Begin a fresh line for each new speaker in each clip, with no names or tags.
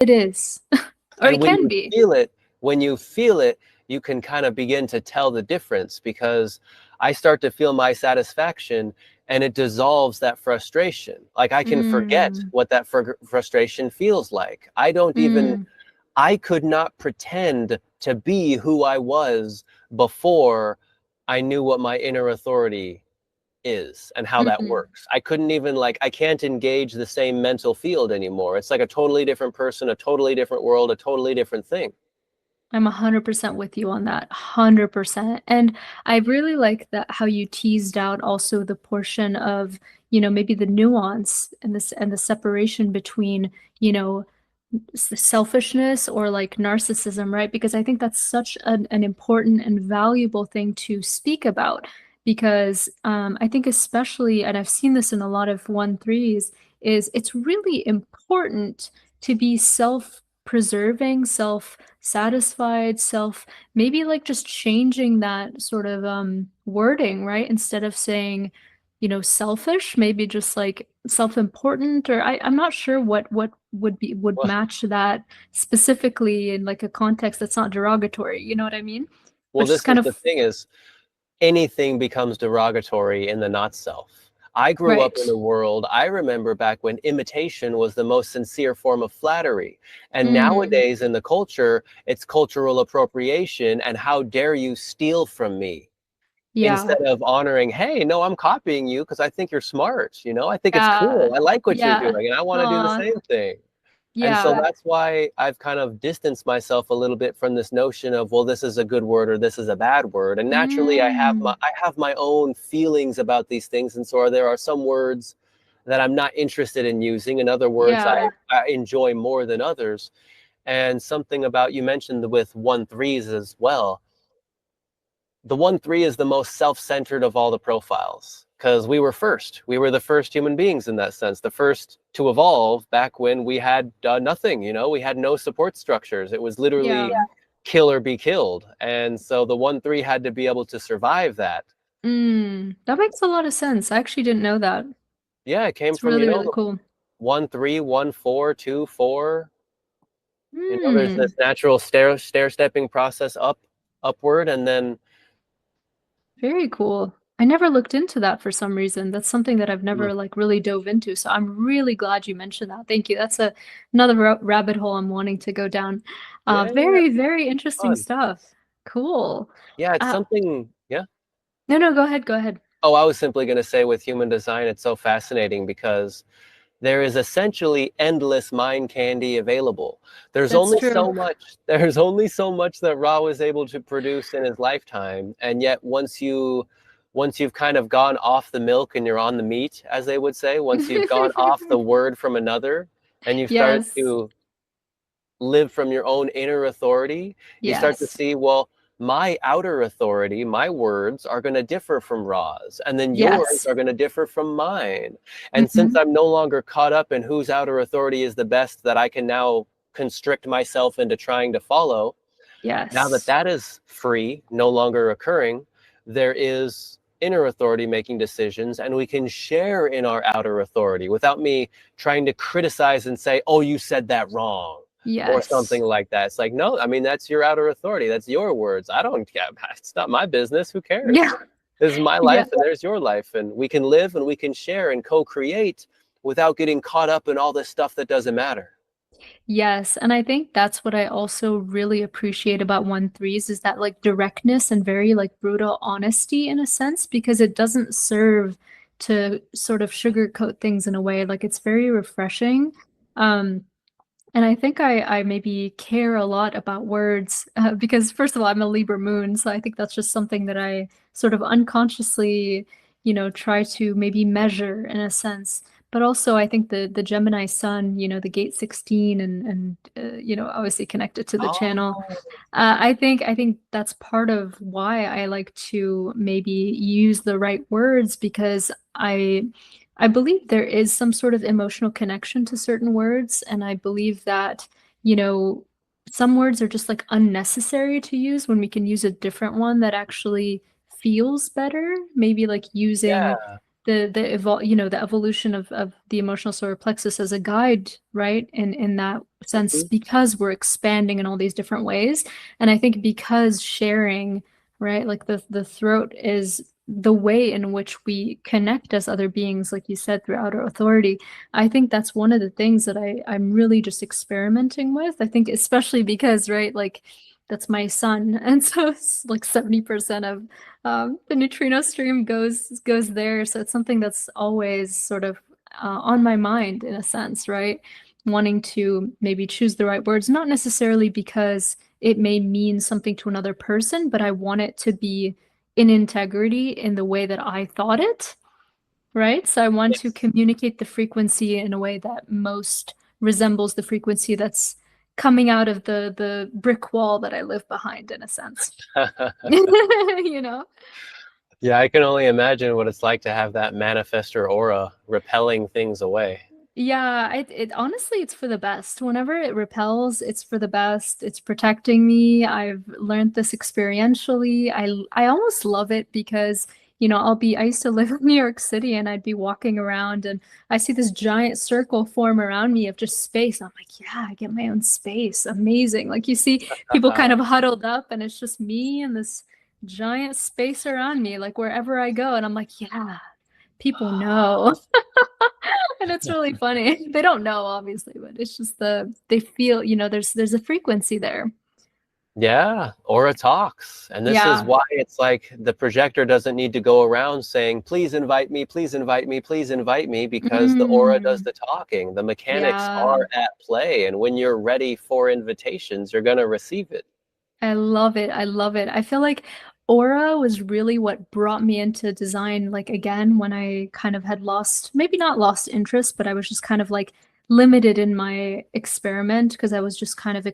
It is. Or
And
it can be.
when you feel it, you can kind of begin to tell the difference, because I start to feel my satisfaction and it dissolves that frustration. Like I can forget
Mm,
what that frustration feels like.
mm,
I could not pretend to be who I was before I knew what my inner authority is and how that
mhm.
works. I couldn't even, like, I can't engage the same mental field anymore. It's like a totally different person, a totally different world, a totally different thing.
I'm 100% with you on that. 100%. And I really like that how you teased out also the portion of, maybe the nuance and the separation between, selfishness or like narcissism, right? Because I think that's such an important and valuable thing to speak about. Because I think especially, and I've seen this in a lot of 1-3s, is it's really important to be self-preserving, self-satisfied, maybe like just changing that sort of wording, right? Instead of saying, selfish, maybe just like self-important, or I'm not sure what would
Well,
match that specifically in like a context that's not derogatory, you know what I mean? But
well,
just
this
kind
is the
of
thing is, anything becomes derogatory in the not self. I grew up in
right.
a world, I remember back when imitation was the most sincere form of flattery. And
Mm,
nowadays in the culture, it's cultural appropriation and how dare you steal from me,
yeah.
instead of honoring, hey, no, I'm copying you because I think you're smart. I think it's cool.
Yeah.
I like what you're
Yeah.
doing and I want to do the
Uh,
same thing. And so
yeah.
that's why I've kind of distanced myself a little bit from this notion of, well, this is a good word or this is a bad word. And naturally
Mm,
I have my own feelings about these things. And so there are some words that I'm not interested in using, and other words
yeah.
I enjoy more than others. And something about, you mentioned with 1-3s as well. The 1-3 is the most self-centered of all the profiles, because we were first. We were the first human beings in that sense, the first to evolve back when we had nothing. We had no support structures. It was literally
Yeah.
kill or be killed. And so the 1-3 had to be able to survive that.
That makes a lot of sense. I actually didn't know that.
Yeah, it came
It's
from,
really, really cool.
1-3, 1-4, 2-4. There's
Hmm.
this natural stair stepping process upward, and then
Very cool. I never looked into that for some reason. That's something that I've
mm,
never like really dove into. So I'm really glad you mentioned that. Thank you. That's another rabbit hole I'm wanting to go down.
yeah, yeah,
Very, very interesting
fun.
stuff. Cool.
Yeah, it's
Uh,
something. Yeah.
no, no, go ahead. Go ahead.
Oh, I was simply going to say, with human design, it's so fascinating because there is essentially endless mind candy available.
That's true.
There's only so much that Ra was able to produce in his lifetime. And yet once you've kind of gone off the milk and you're on the meat, as they would say, once you've gone off the word from another and you've started
Yes.
to live from your own inner authority, you start to
Yes.
see, well, my outer authority, my words are going to differ from Ra's, and then yours
Yes.
are going to differ from mine. And since
Hmm.
I'm no longer caught up in whose outer authority is the best that I can now constrict myself into trying to follow, now that
Yes.
that is free, no longer occurring, there is inner authority making decisions, and we can share in our outer authority without me trying to criticize and say, oh, you said that wrong, or something
Yes.
like that. It's like, no, I mean, that's your outer authority. That's your words. I don't care. It's not my business. Who cares?
Yeah.
This is my
Yeah.
life and there's your life. And we can live and we can share and co-create without getting caught up in all this stuff that doesn't matter.
Yes, and I think that's what I also really appreciate about 1-3s is that like directness and very like brutal honesty in a sense, because it doesn't serve to sort of sugarcoat things in a way. Like it's very refreshing. Um, and I think I maybe care a lot about words because first of all, I'm a Libra moon, so I think that's just something that I sort of unconsciously, try to maybe measure in a sense. But also, I think the Gemini sun, the gate 16, and obviously connected to the channel.
Oh,
I think that's part of why I like to maybe use the right words because I believe there is some sort of emotional connection to certain words, and I believe that, you know, some words are just like unnecessary to use when we can use a different one that actually feels better. Maybe like using
yeah.
the evolution of the emotional solar plexus as a guide, right? In that sense,
Mhm.
because we're expanding in all these different ways. And I think because sharing, right, like the throat is the way in which we connect as other beings, like you said, through outer authority. I think that's one of the things that I'm really just experimenting with. I think especially because, right, like that's my son, and so it's like 70% of the neutrino stream goes there. So it's something that's always sort of on my mind in a sense, right? Wanting to maybe choose the right words, not necessarily because it may mean something to another person, but I want it to be in integrity in the way that I thought it, right? So I want to
Yes.
communicate the frequency in a way that most resembles the frequency that's coming out of the brick wall that I live behind, in a sense. You know?
Yeah, I can only imagine what it's like to have that manifestor aura repelling things away.
Yeah, it honestly, it's for the best. Whenever it repels, it's for the best. It's protecting me. I've learned this experientially. I almost love it because, I used to live in New York City and I'd be walking around and I see this giant circle form around me of just space. I'm like, yeah, I get my own space. Amazing. Like you see people kind of huddled up and it's just me and this giant space around me, like wherever I go. And I'm like, yeah, people know. And it's really funny. They don't know, obviously, but it's just they feel, there's a frequency there.
Yeah, aura talks. And this is
Yeah.
why it's like the projector doesn't need to go around saying, please invite me, please invite me, please invite me, because the aura does
Mm,
the talking. The mechanics
yeah.
are at play. And when you're ready for invitations, you're going to receive it.
I love it. I love it. I feel like Aura was really what brought me into design, like again, when I kind of had lost, maybe not lost interest, but I was just kind of like limited in my experiment because I was just kind of,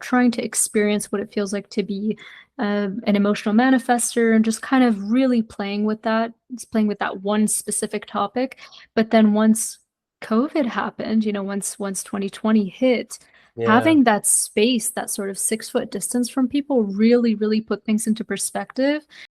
trying to experience what it feels like to be an emotional manifester and just kind of really playing with that, just playing with that one specific topic. But then once COVID happened, once 2020 hit,
Yeah.
having that space, that sort of 6 foot distance from people really, really put things into perspective.